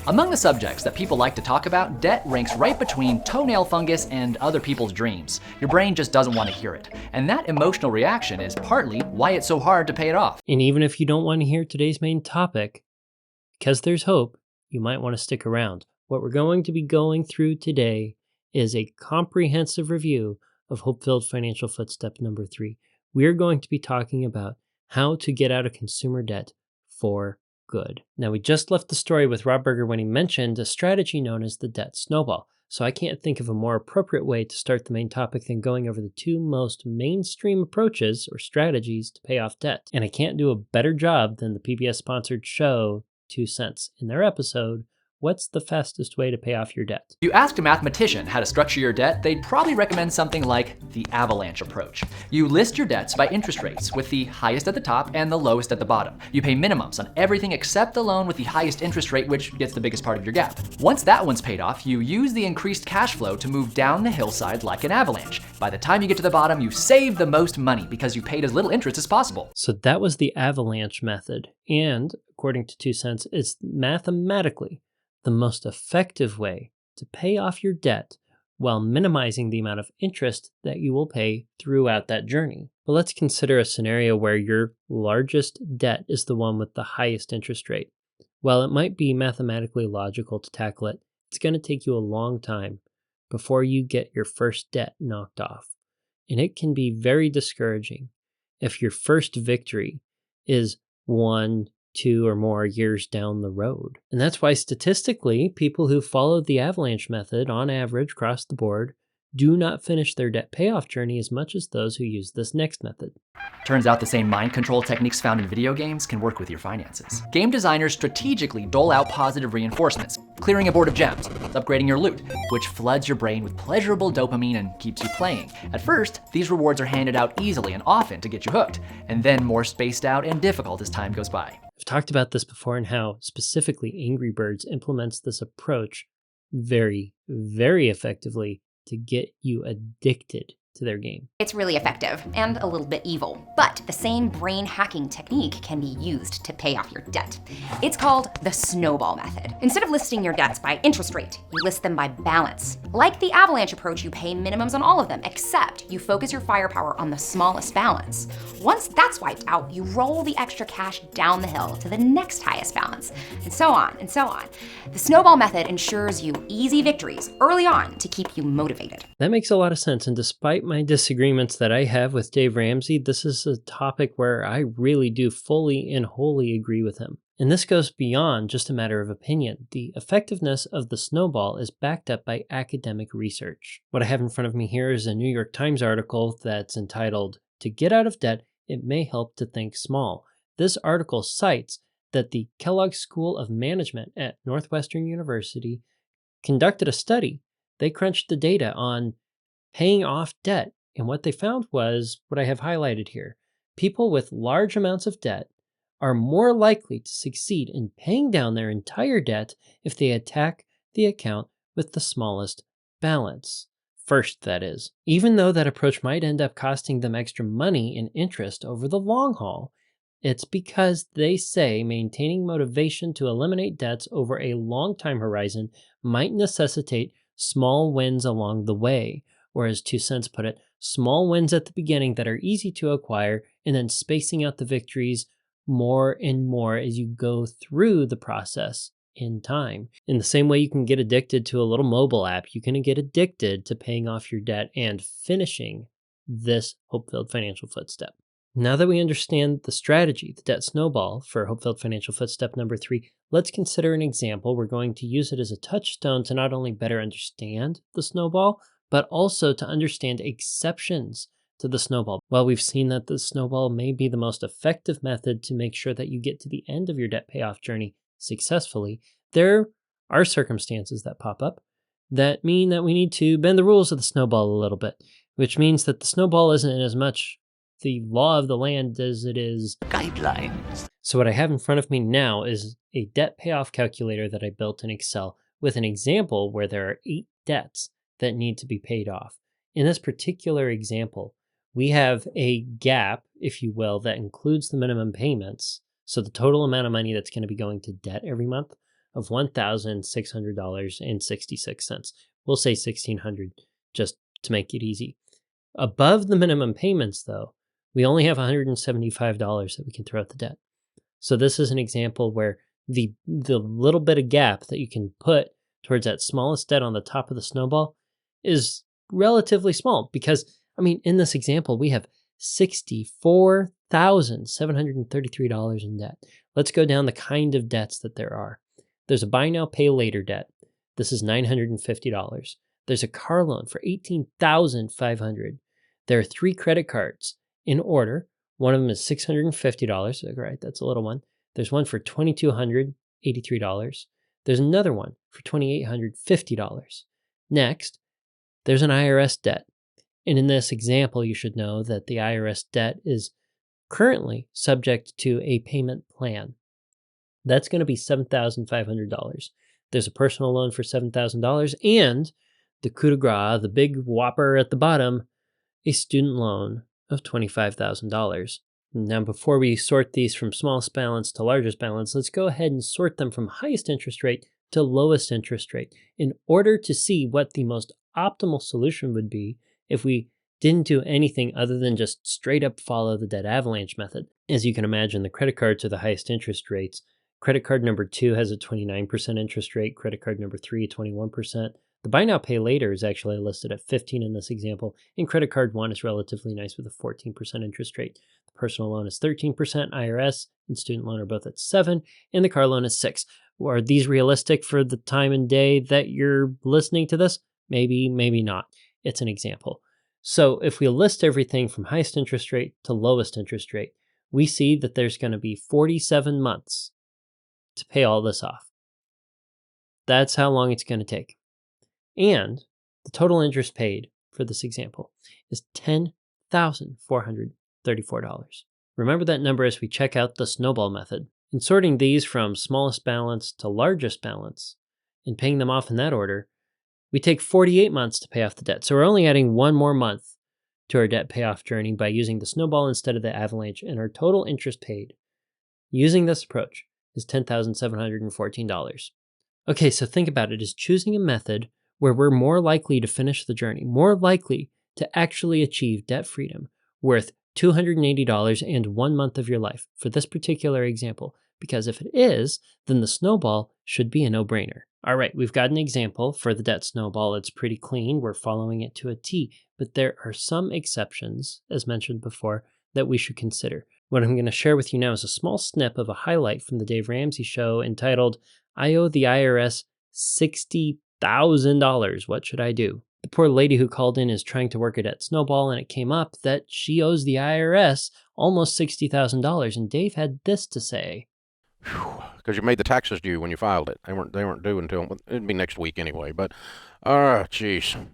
Among the subjects that people like to talk about, debt ranks right between toenail fungus and other people's dreams. Your brain just doesn't want to hear it. And that emotional reaction is partly why it's so hard to pay it off. And even if you don't want to hear today's main topic, because there's hope, you might want to stick around. What we're going to be going through today is a comprehensive review of HopeFilled Financial FootStep number 3. We're going to be talking about how to get out of consumer debt for good. Now, we just left the story with Rob Berger when he mentioned a strategy known as the debt snowball. So I can't think of a more appropriate way to start the main topic than going over the two most mainstream approaches or strategies to pay off debt. And I can't do a better job than the PBS-sponsored show 2 Cents in their episode, What's the Fastest Way to Pay Off Your Debt? If you ask a mathematician how to structure your debt, they'd probably recommend something like the avalanche approach. You list your debts by interest rates, with the highest at the top and the lowest at the bottom. You pay minimums on everything except the loan with the highest interest rate, which gets the biggest part of your gap. Once that one's paid off, you use the increased cash flow to move down the hillside like an avalanche. By the time you get to the bottom, you've saved the most money because you paid as little interest as possible. So that was the avalanche method, and according to 2 Cents, it's mathematically the most effective way to pay off your debt while minimizing the amount of interest that you will pay throughout that journey. But let's consider a scenario where your largest debt is the one with the highest interest rate. While it might be mathematically logical to tackle it, it's going to take you a long time before you get your first debt knocked off. And it can be very discouraging if your first victory is 1, 2 or more years down the road. And that's why statistically, people who followed the avalanche method on average across the board do not finish their debt payoff journey as much as those who use this next method. Turns out the same mind control techniques found in video games can work with your finances. Game designers strategically dole out positive reinforcements, clearing a board of gems, upgrading your loot, which floods your brain with pleasurable dopamine and keeps you playing. At first, these rewards are handed out easily and often to get you hooked, and then more spaced out and difficult as time goes by. I've talked about this before and how specifically Angry Birds implements this approach very, very effectively to get you addicted to their game. It's really effective and a little bit evil, but the same brain hacking technique can be used to pay off your debt. It's called the snowball method. Instead of listing your debts by interest rate, you list them by balance. Like the avalanche approach, you pay minimums on all of them, except you focus your firepower on the smallest balance. Once that's wiped out, you roll the extra cash down the hill to the next highest balance, and so on and so on. The snowball method ensures you easy victories early on to keep you motivated. That makes a lot of sense, and despite my disagreements that I have with Dave Ramsey, this is a topic where I really do fully and wholly agree with him. And this goes beyond just a matter of opinion. The effectiveness of the snowball is backed up by academic research. What I have in front of me here is a New York Times article that's entitled, "To Get Out of Debt, It May Help to Think Small." This article cites that the Kellogg School of Management at Northwestern University conducted a study. They crunched the data on paying off debt, and what they found was what I have highlighted here. People with large amounts of debt are more likely to succeed in paying down their entire debt if they attack the account with the smallest balance. First, that is. Even though that approach might end up costing them extra money in interest over the long haul, it's because they say maintaining motivation to eliminate debts over a long time horizon might necessitate small wins along the way, or as 2 Cents put it, small wins at the beginning that are easy to acquire, and then spacing out the victories more and more as you go through the process in time. In the same way you can get addicted to a little mobile app, you can get addicted to paying off your debt and finishing this HopeFilled Financial FootStep. Now that we understand the strategy, the debt snowball for HopeFilled Financial FootStep number 3, let's consider an example. We're going to use it as a touchstone to not only better understand the snowball, but also to understand exceptions to the snowball. While we've seen that the snowball may be the most effective method to make sure that you get to the end of your debt payoff journey successfully, there are circumstances that pop up that mean that we need to bend the rules of the snowball a little bit, which means that the snowball isn't as much the law of the land as it is guidelines. So what I have in front of me now is a debt payoff calculator that I built in Excel with an example where there are 8 debts that need to be paid off. In this particular example, we have a gap, if you will, that includes the minimum payments. So the total amount of money that's going to be going to debt every month of $1,600.66. We'll say $1,600 just to make it easy. Above the minimum payments, though, we only have $175 that we can throw at the debt. So this is an example where the little bit of gap that you can put towards that smallest debt on the top of the snowball is relatively small because, in this example, we have $64,733 in debt. Let's go down the kind of debts that there are. There's a buy now, pay later debt. This is $950. There's a car loan for $18,500. There are 3 credit cards in order. One of them is $650. Right, that's a little one. There's one for $2,283. There's another one for $2,850. Next, there's an IRS debt. And in this example, you should know that the IRS debt is currently subject to a payment plan. That's going to be $7,500. There's a personal loan for $7,000 and the coup de grace, the big whopper at the bottom, a student loan of $25,000. Now, before we sort these from smallest balance to largest balance, let's go ahead and sort them from highest interest rate to lowest interest rate in order to see what the most optimal solution would be if we didn't do anything other than just straight up follow the debt avalanche method. As you can imagine, the credit cards are the highest interest rates. Credit card number 2 has a 29% interest rate. Credit card number 3, 21%. The buy now, pay later is actually listed at 15 in this example, and credit card 1 is relatively nice with a 14% interest rate. The personal loan is 13%, IRS and student loan are both at 7, and the car loan is 6. Are these realistic for the time and day that you're listening to this? Maybe, maybe not. It's an example. So if we list everything from highest interest rate to lowest interest rate, we see that there's going to be 47 months to pay all this off. That's how long it's going to take. And the total interest paid for this example is $10,434. Remember that number as we check out the snowball method. In sorting these from smallest balance to largest balance and paying them off in that order, we take 48 months to pay off the debt. So we're only adding one more month to our debt payoff journey by using the snowball instead of the avalanche, and our total interest paid using this approach is $10,714. Okay, so think about it as choosing a method where we're more likely to finish the journey, more likely to actually achieve debt freedom worth $280 and 1 month of your life for this particular example. Because if it is, then the snowball should be a no-brainer. All right, we've got an example for the debt snowball. It's pretty clean. We're following it to a T, but there are some exceptions, as mentioned before, that we should consider. What I'm going to share with you now is a small snip of a highlight from the Dave Ramsey show entitled, I owe the IRS $60,000. What should I do? The poor lady who called in is trying to work a debt snowball, and it came up that she owes the IRS almost $60,000. And Dave had this to say. Because you made the taxes due when you filed it. They weren't due until, it'd be next week anyway, but, jeez.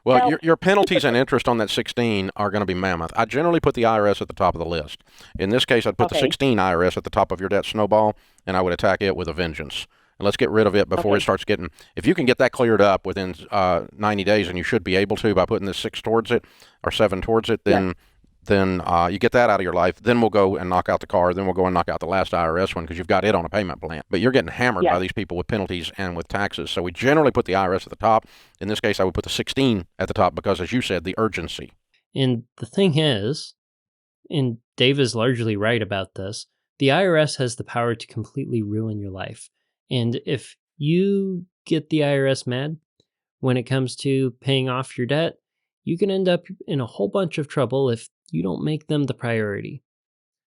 Well, your penalties and interest on that 16 are going to be mammoth. I generally put the IRS at the top of the list. In this case, I'd put the 16 IRS at the top of your debt snowball, and I would attack it with a vengeance. And let's get rid of it before it starts getting, if you can get that cleared up within 90 days, and you should be able to by putting this 6 towards it or 7 towards it, then you get that out of your life. Then we'll go and knock out the car. Then we'll go and knock out the last IRS one because you've got it on a payment plan. But you're getting hammered by these people with penalties and with taxes. So we generally put the IRS at the top. In this case, I would put the 16 at the top because, as you said, the urgency. And the thing is, and Dave is largely right about this, the IRS has the power to completely ruin your life. And if you get the IRS mad when it comes to paying off your debt, you can end up in a whole bunch of trouble if you don't make them the priority.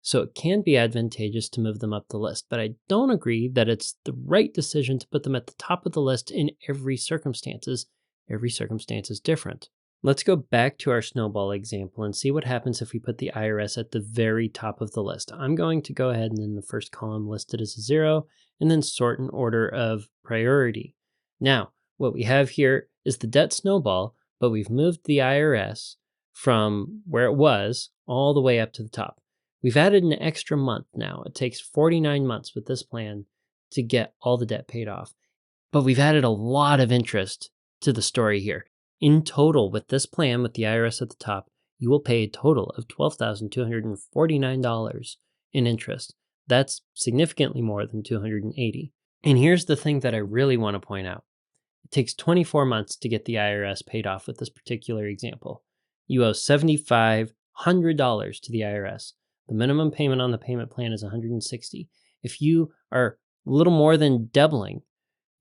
So it can be advantageous to move them up the list, but I don't agree that it's the right decision to put them at the top of the list in every circumstance. Every circumstance is different. Let's go back to our snowball example and see what happens if we put the IRS at the very top of the list. I'm going to go ahead and in the first column list it as a 0 and then sort in order of priority. Now, what we have here is the debt snowball, but we've moved the IRS from where it was all the way up to the top. We've added an extra month now. It takes 49 months with this plan to get all the debt paid off. But we've added a lot of interest to the story here. In total, with this plan, with the IRS at the top, you will pay a total of $12,249 in interest. That's significantly more than $280. And here's the thing that I really want to point out. It takes 24 months to get the IRS paid off with this particular example. You owe $7,500 to the IRS. The minimum payment on the payment plan is $160. If you are a little more than doubling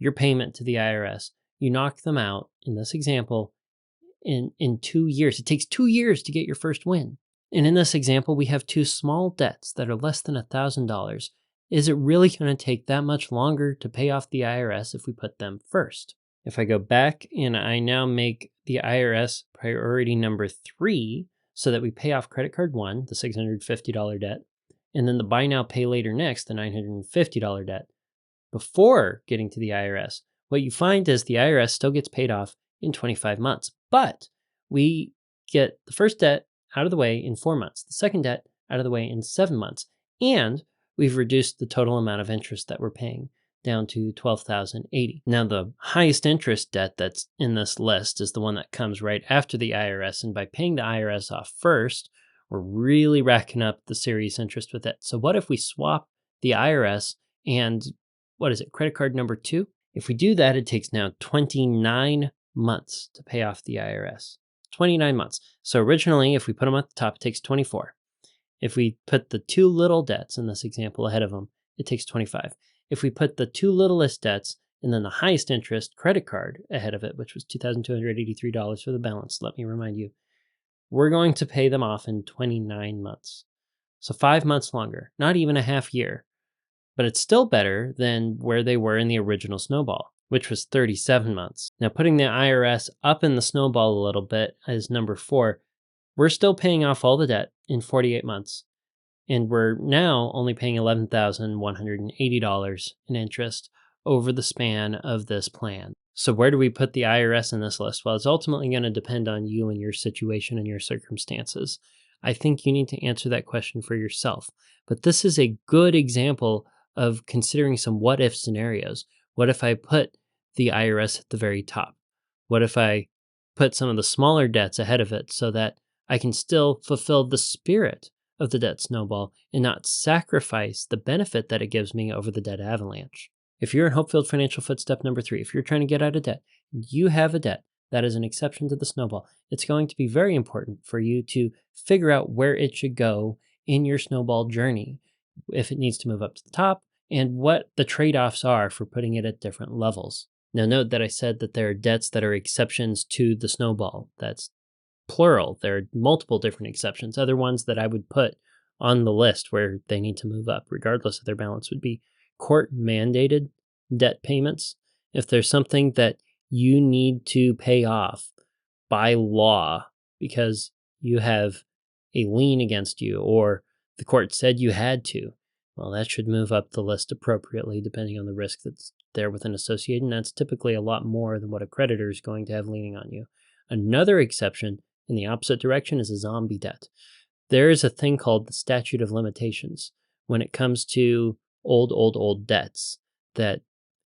your payment to the IRS, you knock them out, in this example, in 2 years. It takes 2 years to get your first win. And in this example, we have two small debts that are less than $1,000. Is it really going to take that much longer to pay off the IRS if we put them first? If I go back and I now make the IRS priority number 3 so that we pay off credit card 1, the $650 debt, and then the buy now, pay later next, the $950 debt, before getting to the IRS, what you find is the IRS still gets paid off in 25 months, but we get the first debt out of the way in 4 months, the second debt out of the way in 7 months, and we've reduced the total amount of interest that we're paying down to $12,080. Now, the highest interest debt that's in this list is the one that comes right after the IRS, and by paying the IRS off first, we're really racking up the serious interest with it. So what if we swap the IRS and, credit card number 2? If we do that, it takes now 29 months to pay off the IRS. 29 months. So originally, if we put them at the top, it takes 24. If we put the two little debts in this example ahead of them, it takes 25. If we put the two littlest debts and then the highest interest credit card ahead of it, which was $2,283 for the balance, let me remind you, we're going to pay them off in 29 months. So 5 months longer, not even a half year. But it's still better than where they were in the original snowball, which was 37 months. Now, putting the IRS up in the snowball a little bit as number 4, we're still paying off all the debt in 48 months. And we're now only paying $11,180 in interest over the span of this plan. So where do we put the IRS in this list? Well, it's ultimately going to depend on you and your situation and your circumstances. I think you need to answer that question for yourself. But this is a good example of considering some what-if scenarios. What if I put the IRS at the very top? What if I put some of the smaller debts ahead of it so that I can still fulfill the spirit of the debt snowball and not sacrifice the benefit that it gives me over the debt avalanche? If you're in HopeFilled Financial FootStep number 3, if you're trying to get out of debt, you have a debt that is an exception to the snowball, it's going to be very important for you to figure out where it should go in your snowball journey, if it needs to move up to the top, and what the trade-offs are for putting it at different levels. Now, note that I said that there are debts that are exceptions to the snowball. That's plural. There are multiple different exceptions. Other ones that I would put on the list where they need to move up, regardless of their balance, would be court-mandated debt payments. If there's something that you need to pay off by law because you have a lien against you or the court said you had to, well, that should move up the list appropriately depending on the risk that's there with an associate, and that's typically a lot more than what a creditor is going to have leaning on you. Another exception in the opposite direction is a zombie debt. There is a thing called the statute of limitations when it comes to old debts that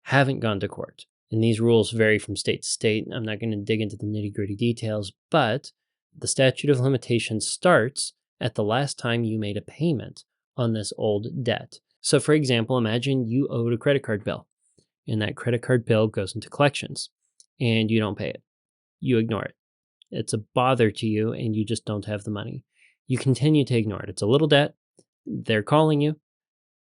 haven't gone to court. And these rules vary from state to state. I'm not going to dig into the nitty-gritty details, but the statute of limitations starts at the last time you made a payment on this old debt. So for example, imagine you owed a credit card bill, and that credit card bill goes into collections, and you don't pay it. You ignore it. It's a bother to you, and you just don't have the money. You continue to ignore it. It's a little debt. They're calling you.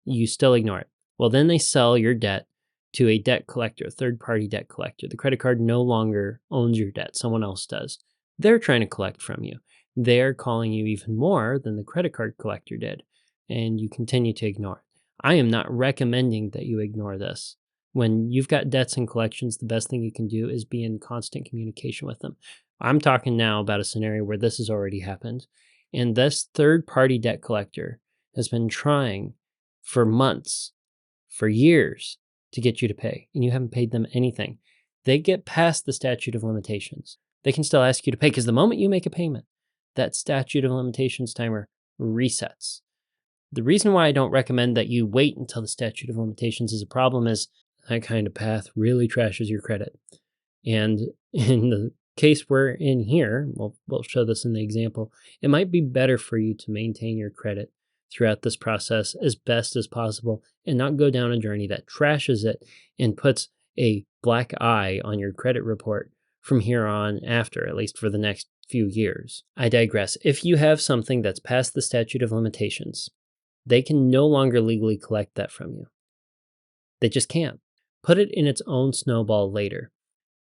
You still ignore it. Well, then they sell your debt to a debt collector, a third-party debt collector. The credit card no longer owns your debt. Someone else does. They're trying to collect from you. They're calling you even more than the credit card collector did, and you continue to ignore it. I am not recommending that you ignore this. When you've got debts and collections, the best thing you can do is be in constant communication with them. I'm talking now about a scenario where this has already happened, and this third-party debt collector has been trying for months, for years, to get you to pay, and you haven't paid them anything. They get past the statute of limitations. They can still ask you to pay, because the moment you make a payment, that statute of limitations timer resets. The reason why I don't recommend that you wait until the statute of limitations is a problem is that kind of path really trashes your credit. And in the case we're in here, we'll show this in the example, it might be better for you to maintain your credit throughout this process as best as possible and not go down a journey that trashes it and puts a black eye on your credit report from here on after, at least for the next few years. I digress. If you have something that's past the statute of limitations, they can no longer legally collect that from you. They just can't. Put it in its own snowball later.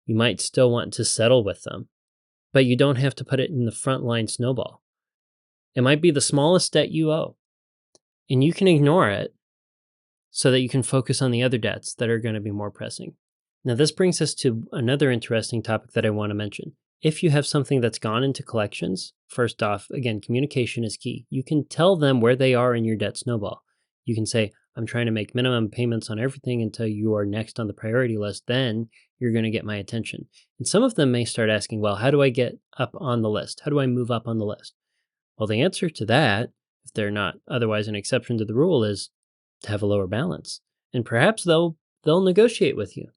You might still want to settle with them, but you don't have to put it in the frontline snowball. It might be the smallest debt you owe, and you can ignore it so that you can focus on the other debts that are going to be more pressing. Now, this brings us to another interesting topic that I want to mention. If you have something that's gone into collections, first off, again, communication is key. You can tell them where they are in your debt snowball. You can say, I'm trying to make minimum payments on everything until you are next on the priority list. Then you're going to get my attention. And some of them may start asking, well, how do I get up on the list? How do I move up on the list? Well, the answer to that, if they're not otherwise an exception to the rule, is to have a lower balance. And perhaps they'll negotiate with you.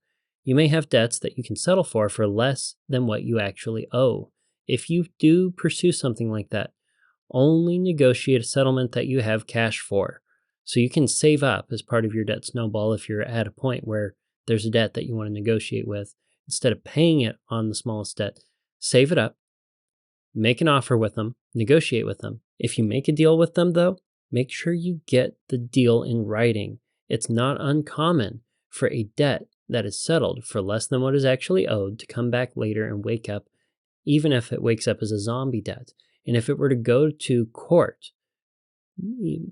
You may have debts that you can settle for less than what you actually owe. If you do pursue something like that, only negotiate a settlement that you have cash for. So you can save up as part of your debt snowball if you're at a point where there's a debt that you want to negotiate with. Instead of paying it on the smallest debt, save it up, make an offer with them, negotiate with them. If you make a deal with them, though, make sure you get the deal in writing. It's not uncommon for a debt that is settled for less than what is actually owed to come back later and wake up, even if it wakes up as a zombie debt. And if it were to go to court,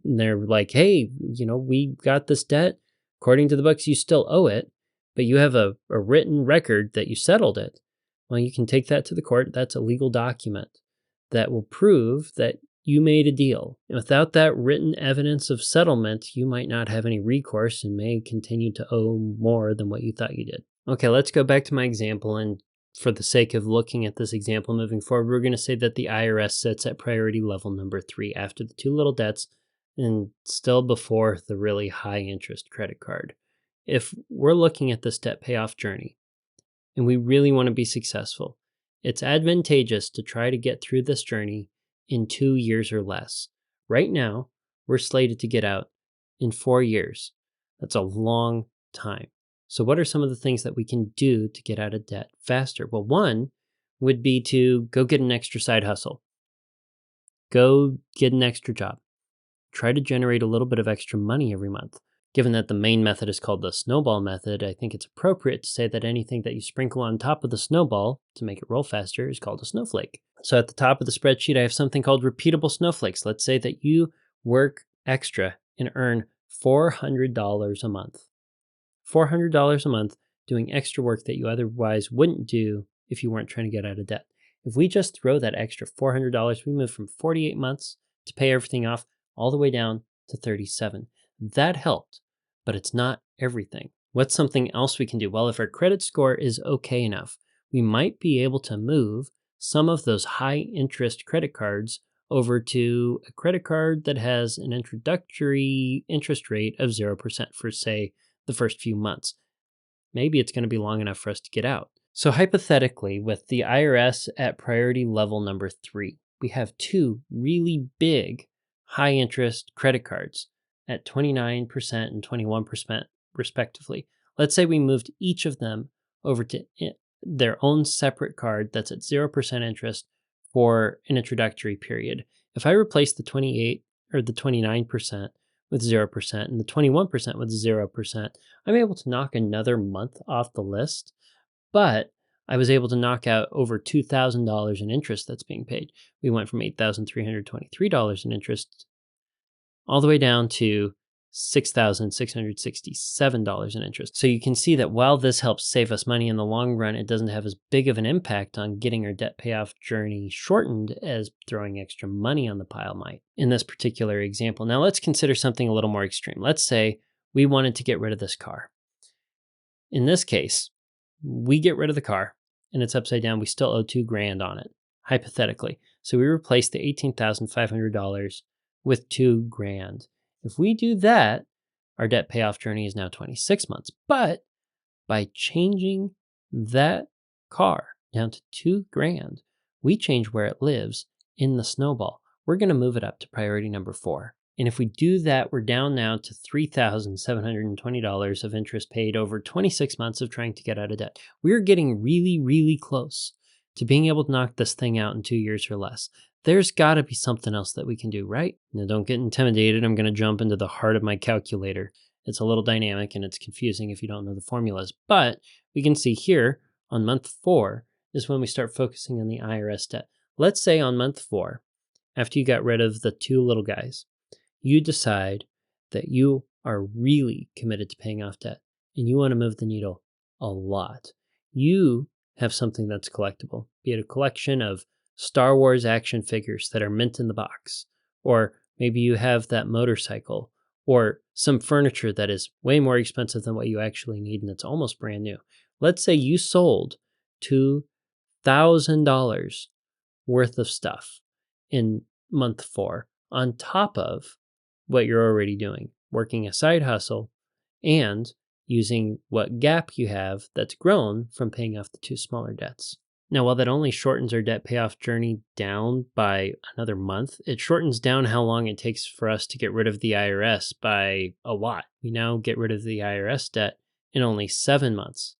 they're like, hey, we got this debt. According to the books, you still owe it, but you have a written record that you settled it. Well, you can take that to the court. That's a legal document that will prove that you made a deal. And without that written evidence of settlement, you might not have any recourse and may continue to owe more than what you thought you did. Okay, let's go back to my example. And for the sake of looking at this example moving forward, we're going to say that the IRS sits at priority level number 3 after the 2 little debts and still before the really high interest credit card. If we're looking at this debt payoff journey and we really want to be successful, it's advantageous to try to get through this journey in 2 years or less. Right now, we're slated to get out in 4 years. That's a long time. So what are some of the things that we can do to get out of debt faster? Well, one would be to go get an extra side hustle. Go get an extra job. Try to generate a little bit of extra money every month. Given that the main method is called the snowball method, I think it's appropriate to say that anything that you sprinkle on top of the snowball to make it roll faster is called a snowflake. So at the top of the spreadsheet, I have something called repeatable snowflakes. Let's say that you work extra and earn $400 a month. $400 a month doing extra work that you otherwise wouldn't do if you weren't trying to get out of debt. If we just throw that extra $400, we move from 48 months to pay everything off all the way down to 37. That helped, but it's not everything. What's something else we can do? Well, if our credit score is okay enough, we might be able to move some of those high interest credit cards over to a credit card that has an introductory interest rate of 0% for, say, the first few months. Maybe it's going to be long enough for us to get out. So hypothetically, with the IRS at priority level number 3, we have 2 really big high interest credit cards at 29% and 21% respectively. Let's say we moved each of them over to their own separate card that's at 0% interest for an introductory period. If I replace the 28 or the 29% with 0% and the 21% with 0%, I'm able to knock another month off the list, but I was able to knock out over $2,000 in interest that's being paid. We went from $8,323 in interest all the way down to $6,667 in interest. So you can see that while this helps save us money in the long run, it doesn't have as big of an impact on getting our debt payoff journey shortened as throwing extra money on the pile might in this particular example. Now let's consider something a little more extreme. Let's say we wanted to get rid of this car. In this case, we get rid of the car and it's upside down. We still owe $2,000 on it, hypothetically. So we replace the $18,500 with $2,000. If we do that, our debt payoff journey is now 26 months. But by changing that car down to $2,000, we change where it lives in the snowball. We're going to move it up to priority number 4. And if we do that, we're down now to $3,720 of interest paid over 26 months of trying to get out of debt. We're getting really, really close to being able to knock this thing out in 2 years or less. There's got to be something else that we can do, right? Now, don't get intimidated. I'm going to jump into the heart of my calculator. It's a little dynamic and it's confusing if you don't know the formulas. But we can see here on month 4 is when we start focusing on the IRS debt. Let's say on month 4, after you got rid of the 2 little guys, you decide that you are really committed to paying off debt and you want to move the needle a lot. You have something that's collectible, be it a collection of Star Wars action figures that are mint in the box, or maybe you have that motorcycle, or some furniture that is way more expensive than what you actually need and it's almost brand new. Let's say you sold $2,000 worth of stuff in month 4 on top of what you're already doing, working a side hustle and using what gap you have that's grown from paying off the 2 smaller debts. Now, while that only shortens our debt payoff journey down by another month, it shortens down how long it takes for us to get rid of the IRS by a lot. We now get rid of the IRS debt in only 7 months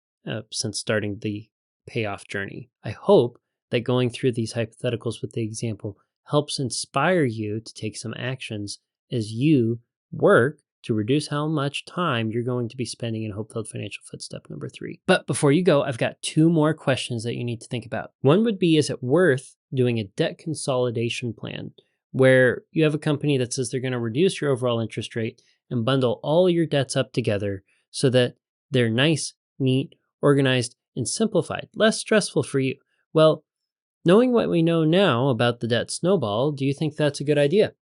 since starting the payoff journey. I hope that going through these hypotheticals with the example helps inspire you to take some actions as you work to reduce how much time you're going to be spending in HopeFilled Financial FootStep number 3. But before you go, I've got 2 more questions that you need to think about. One would be, is it worth doing a debt consolidation plan where you have a company that says they're going to reduce your overall interest rate and bundle all your debts up together so that they're nice, neat, organized, and simplified, less stressful for you? Well, knowing what we know now about the debt snowball, do you think that's a good idea?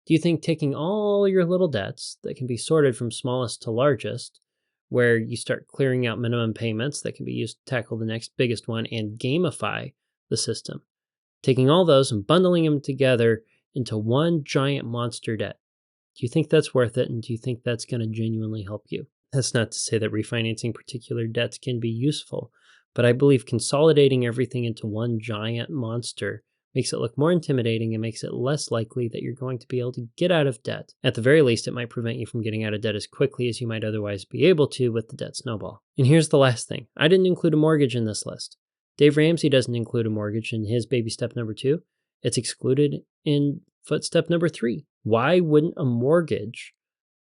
Do you think taking all your little debts that can be sorted from smallest to largest, where you start clearing out minimum payments that can be used to tackle the next biggest one and gamify the system, taking all those and bundling them together into one giant monster debt, do you think that's worth it? And do you think that's going to genuinely help you? That's not to say that refinancing particular debts can be useful, but I believe consolidating everything into one giant monster makes it look more intimidating and makes it less likely that you're going to be able to get out of debt. At the very least, it might prevent you from getting out of debt as quickly as you might otherwise be able to with the debt snowball. And here's the last thing. I didn't include a mortgage in this list. Dave Ramsey doesn't include a mortgage in his baby step number 2. It's excluded in footstep number 3. Why wouldn't a mortgage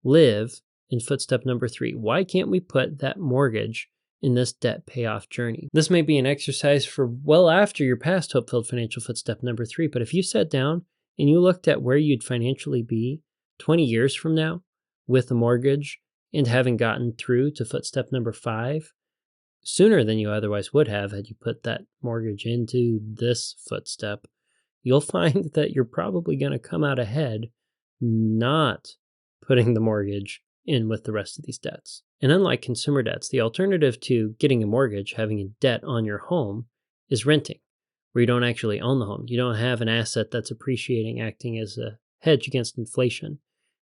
live in footstep number 3? Why can't we put that mortgage in this debt payoff journey? This may be an exercise for well after you're past HopeFilled Financial FootStep number 3, but if you sat down and you looked at where you'd financially be 20 years from now with a mortgage and having gotten through to footstep number 5 sooner than you otherwise would have had you put that mortgage into this footstep, you'll find that you're probably going to come out ahead not putting the mortgage in with the rest of these debts. And unlike consumer debts, the alternative to getting a mortgage, having a debt on your home, is renting, where you don't actually own the home. You don't have an asset that's appreciating, acting as a hedge against inflation.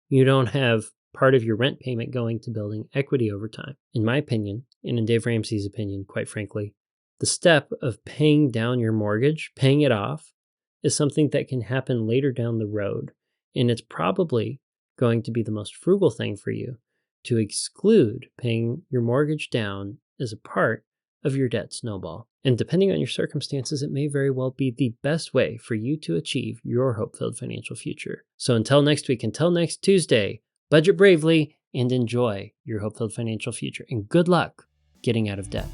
You don't have part of your rent payment going to building equity over time. In my opinion, and in Dave Ramsey's opinion, quite frankly, the step of paying down your mortgage, paying it off, is something that can happen later down the road. And it's probably going to be the most frugal thing for you to exclude paying your mortgage down as a part of your debt snowball. And depending on your circumstances, it may very well be the best way for you to achieve your hope-filled financial future. So until next week, until next Tuesday, budget bravely and enjoy your hope-filled financial future. And good luck getting out of debt.